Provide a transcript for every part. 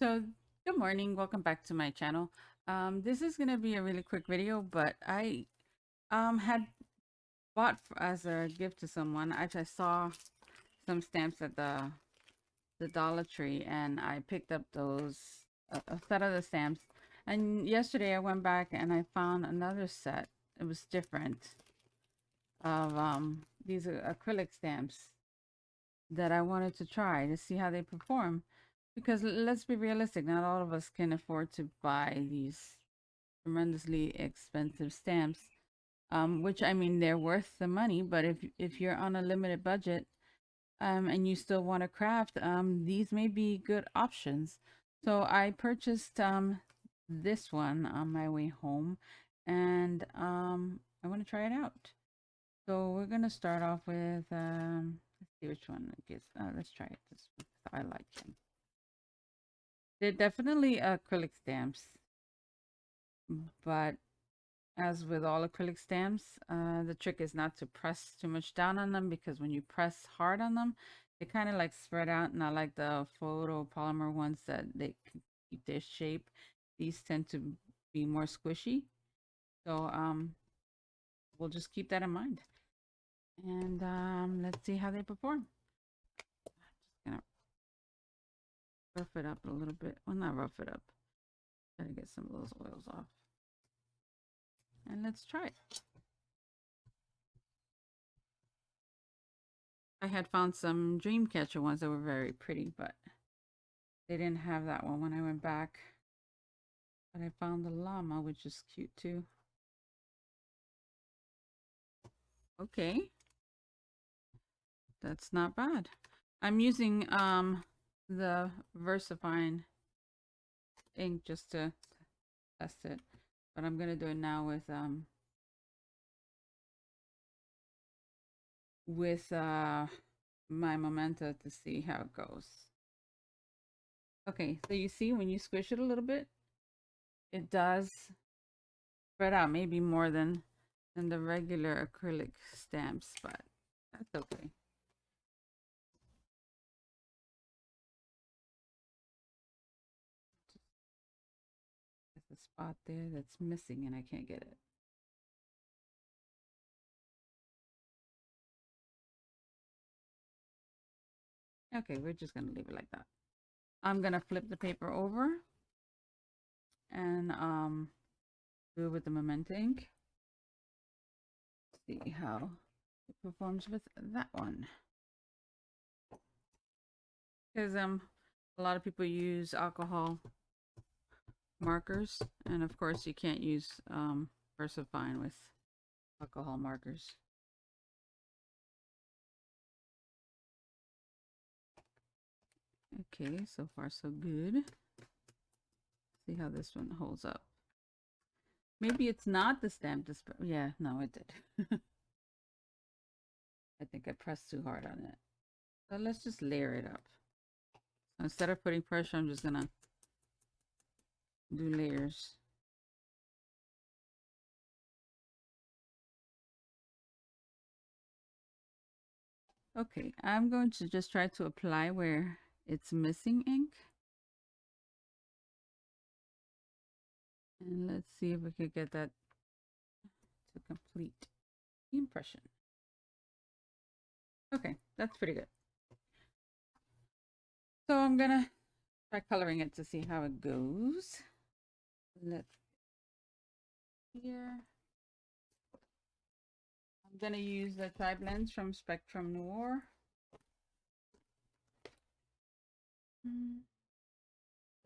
So, good morning. Welcome back to my channel. This is going to be a really quick video, but I had bought as a gift to someone. I saw some stamps at the Dollar Tree, and I picked up those a set of the stamps. And yesterday I went back and I found another set. It was different of these acrylic stamps that I wanted to try to see how they perform. Because let's be realistic, not all of us can afford to buy these tremendously expensive stamps. Which I mean, they're worth the money, but if you're on a limited budget, and you still want to craft, these may be good options. So I purchased this one on my way home, and I want to try it out. So we're gonna start off with let's see which one it gets. Let's try it. This one. I like them. They're definitely acrylic stamps, but as with all acrylic stamps, the trick is not to press too much down on them, because when you press hard on them, they kind of like spread out, not like the photopolymer ones that they keep their shape. These tend to be more squishy. So we'll just keep that in mind. And let's see how they perform. Just gonna rough it up a little bit. Well, not rough it up. Gotta get some of those oils off. And let's try it. I had found some Dreamcatcher ones that were very pretty, but they didn't have that one when I went back. But I found the llama, which is cute too. Okay, that's not bad. I'm using the VersaFine ink just to test it, but I'm gonna do it now with my Memento to see how it goes. Okay, so you see when you squish it a little bit, it does spread out, maybe more than the regular acrylic stamps, but that's okay. There's a spot there that's missing and I can't get it. Okay, we're just gonna leave it like that. I'm gonna flip the paper over and do it with the Memento ink. See how it performs with that one. Because a lot of people use alcohol markers, and of course you can't use VersaFine with alcohol markers. Okay, so far so good. See how this one holds up. Maybe it's not the stamp display. Yeah, no, it did. I think I pressed too hard on it. So let's just layer it up. So instead of putting pressure, I'm just gonna do layers. Okay, I'm going to just try to apply where it's missing ink. And let's see if we could get that to complete the impression. Okay, that's pretty good. So I'm gonna try coloring it to see how it goes. Let's here. I'm gonna use the tri-blends from Spectrum Noir.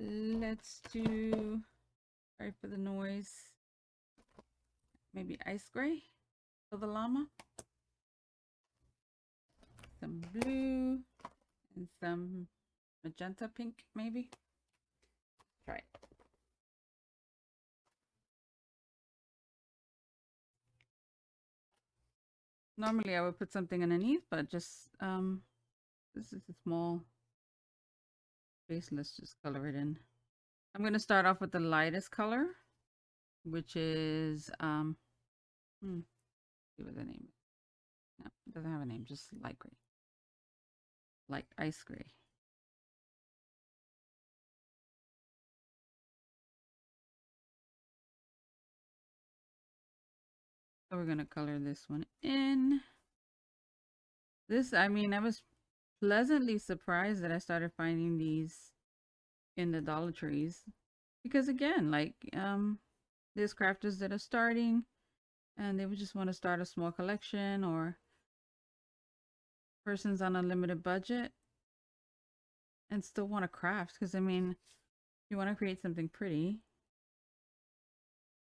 Let's do, sorry for the noise, maybe ice gray for the llama. Some blue and some magenta pink, maybe. Try it. Normally I would put something underneath, but just this is a small base. Let's just color it in. I'm gonna start off with the lightest color, which is see what the name is. No, it doesn't have a name, just light gray. Light ice gray. So we're gonna color this one in. This, I mean, I was pleasantly surprised that I started finding these in the Dollar Trees because again, like there's crafters that are starting and they would just want to start a small collection, or persons on a limited budget and still want to craft, because I mean, you want to create something pretty,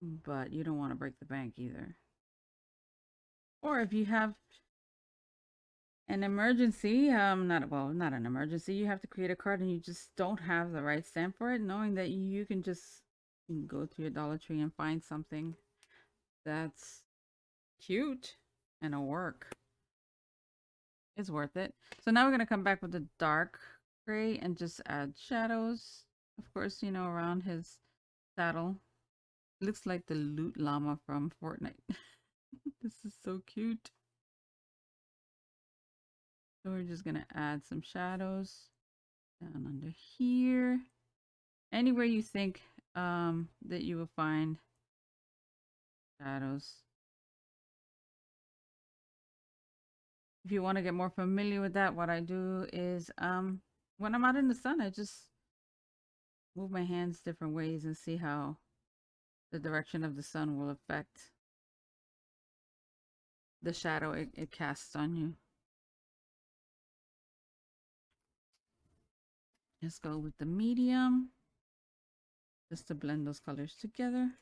but you don't want to break the bank either. Or if you have an emergency, not an emergency, you have to create a card and you just don't have the right stamp for it, knowing that you can just go to your Dollar Tree and find something that's cute and a work. It's worth it. So now we're going to come back with the dark gray and just add shadows. Of course, you know, around his saddle. Looks like the loot llama from Fortnite. This is so cute. So we're just going to add some shadows down under here. Anywhere you think that you will find shadows. If you want to get more familiar with that, what I do is when I'm out in the sun, I just move my hands different ways and see how the direction of the sun will affect the shadow it casts on you. Let's go with the medium just to blend those colors together.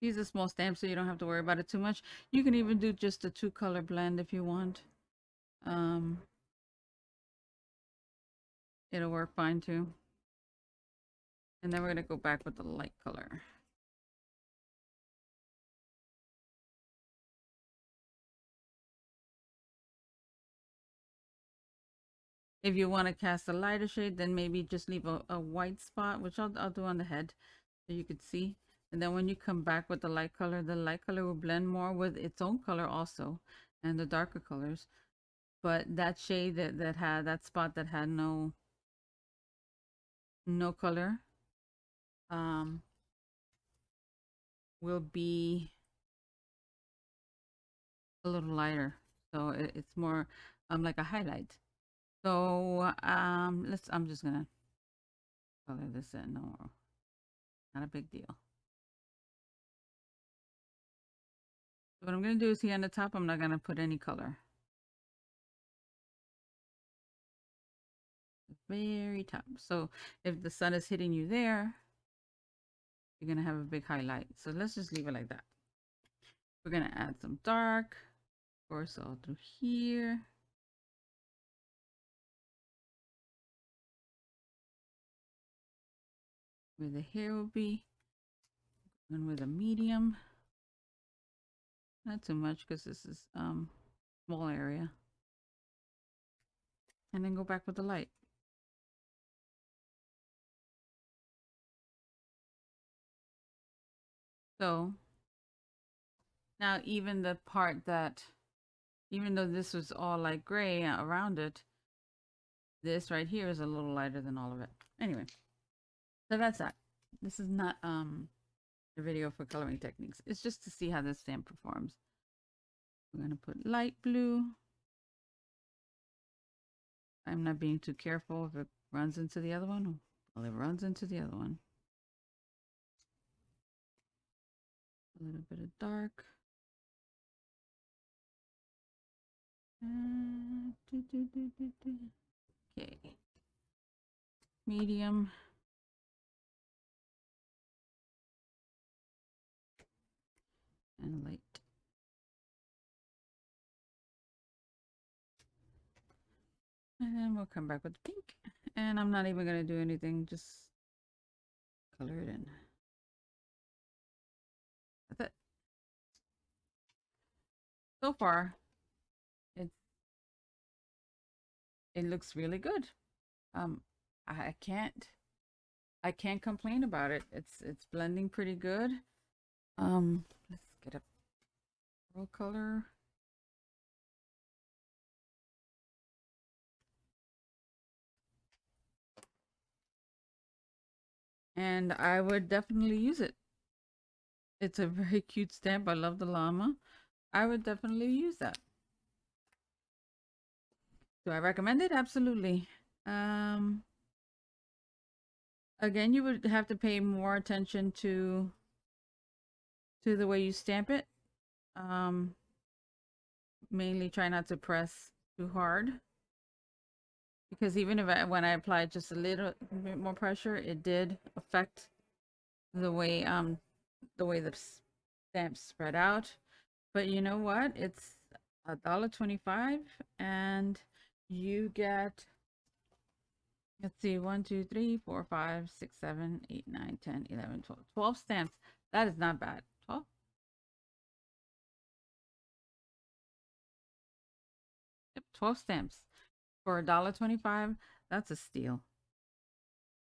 Use a small stamp so you don't have to worry about it too much. You can even do just a 2-color blend if you want. It'll work fine too. And then we're going to go back with the light color. If you want to cast a lighter shade, then maybe just leave a white spot, which I'll do on the head so you could see. And then when you come back with the light color will blend more with its own color also, and the darker colors. But that shade that had that spot that had no color will be a little lighter. So it's more like a highlight. So I'm just gonna color this in. No, not a big deal. What I'm going to do is here on the top, I'm not going to put any color. Very top. So if the sun is hitting you there, you're going to have a big highlight. So let's just leave it like that. We're going to add some dark, of course, all through here. Where the hair will be. And with a medium. Not too much because this is small area. And then go back with the light. So now even the part that, even though this was all like gray around it, this right here is a little lighter than all of it. Anyway, so that's that. This is not a video for coloring techniques. It's just to see how this stamp performs. We're going to put light blue. I'm not being too careful if it runs into the other one. Well, it runs into the other one. A little bit of dark. Okay. Medium. And light. And then we'll come back with the pink. And I'm not even going to do anything, just color it in. That's it. So far, it looks really good. I can't complain about it. It's blending pretty good. Let's get a pearl color. and I would definitely use it. It's a very cute stamp. I love the llama. I would definitely use that. Do I recommend it? Absolutely. Um, Again, you would have to pay more attention to the way you stamp it. Um, Mainly try not to press too hard because even if when I applied just a little bit more pressure, it did affect the way the stamps spread out. But you know what? It's $1.25, and you get, let's see, 1, 2, 3, 4, 5, 6, 7, 8, 9, 10, 11, 12. 12 stamps. That is not bad. 12. Yep, 12 stamps for $1.25. That's a steal.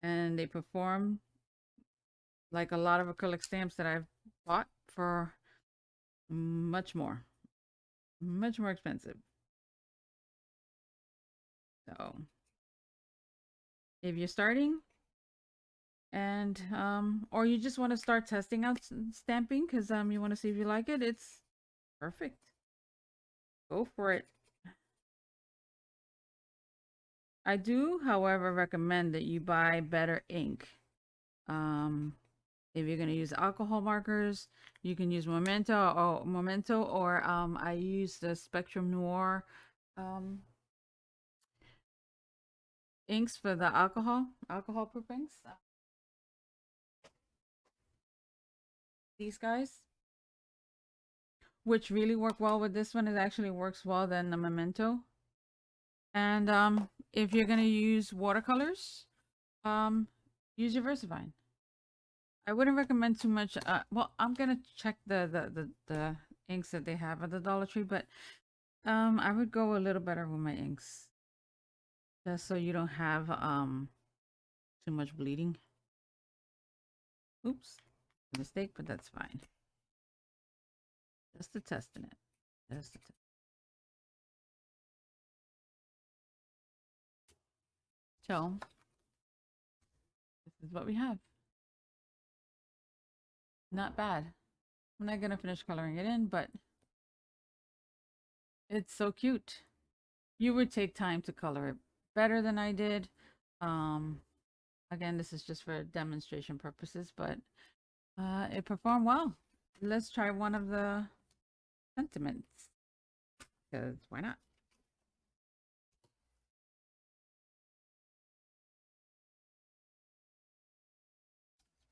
And they perform like a lot of acrylic stamps that I've bought for much more, much more expensive. So if you're starting and or you just want to start testing out stamping because you want to see if you like it, it's perfect. Go for it. I do, however, recommend that you buy better ink. Um, if you're gonna use alcohol markers, you can use Memento, or I use the Spectrum Noir um, inks for the alcohol proof inks. These guys, which really work well with this one, it actually works well than the Memento. And if you're gonna use watercolors, use your VersaFine. I wouldn't recommend too much. Well, I'm gonna check the inks that they have at the Dollar Tree, but I would go a little better with my inks, just so you don't have too much bleeding. Oops, mistake, but that's fine. Just a testing it. Just a test. So this is what we have. Not bad. I'm not gonna finish coloring it in, but it's so cute. You would take time to color it better than I did. Um, Again, this is just for demonstration purposes, but it performed well. Let's try one of the sentiments, because why not?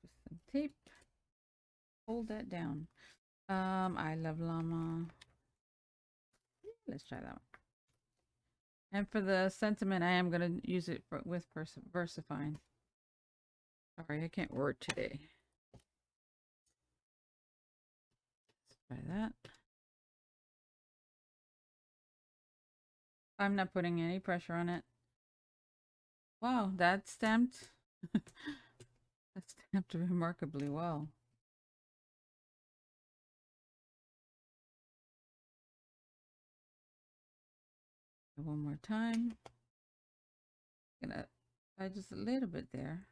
Put some tape. Hold that down. I love llama. Let's try that one. And for the sentiment, I am gonna use it with VersaFine. Sorry, I can't word today. Let's try that. I'm not putting any pressure on it. Wow, that stamped. That stamped remarkably well. One more time. Gonna add just a little bit there.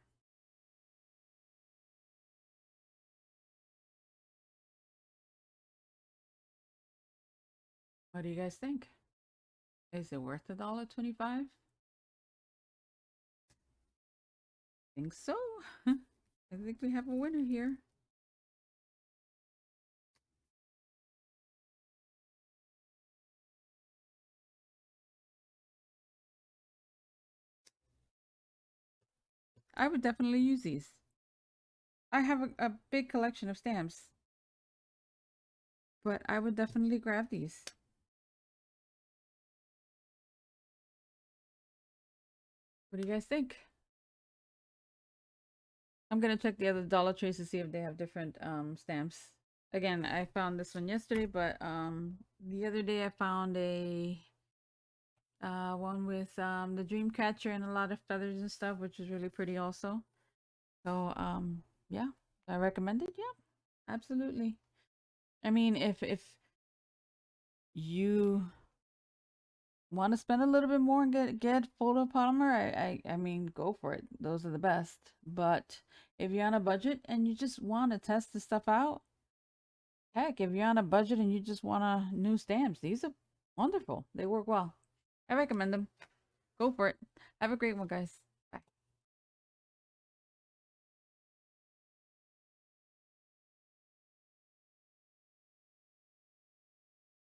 What do you guys think? Is it worth $1.25? Think so. I think we have a winner here. I would definitely use these. I have a big collection of stamps, but I would definitely grab these. What do you guys think? I'm gonna check the other Dollar Trees to see if they have different stamps. Again, I found this one yesterday, but the other day I found a one with the dream catcher and a lot of feathers and stuff, which is really pretty also. So yeah, I recommend it. Yeah, absolutely. I mean, if you want to spend a little bit more and get photopolymer, I mean, go for it. Those are the best. But if you're on a budget and you just want to test the stuff out, heck, if you're on a budget and you just want new stamps, these are wonderful. They work well. I recommend them. Go for it. Have a great one, guys.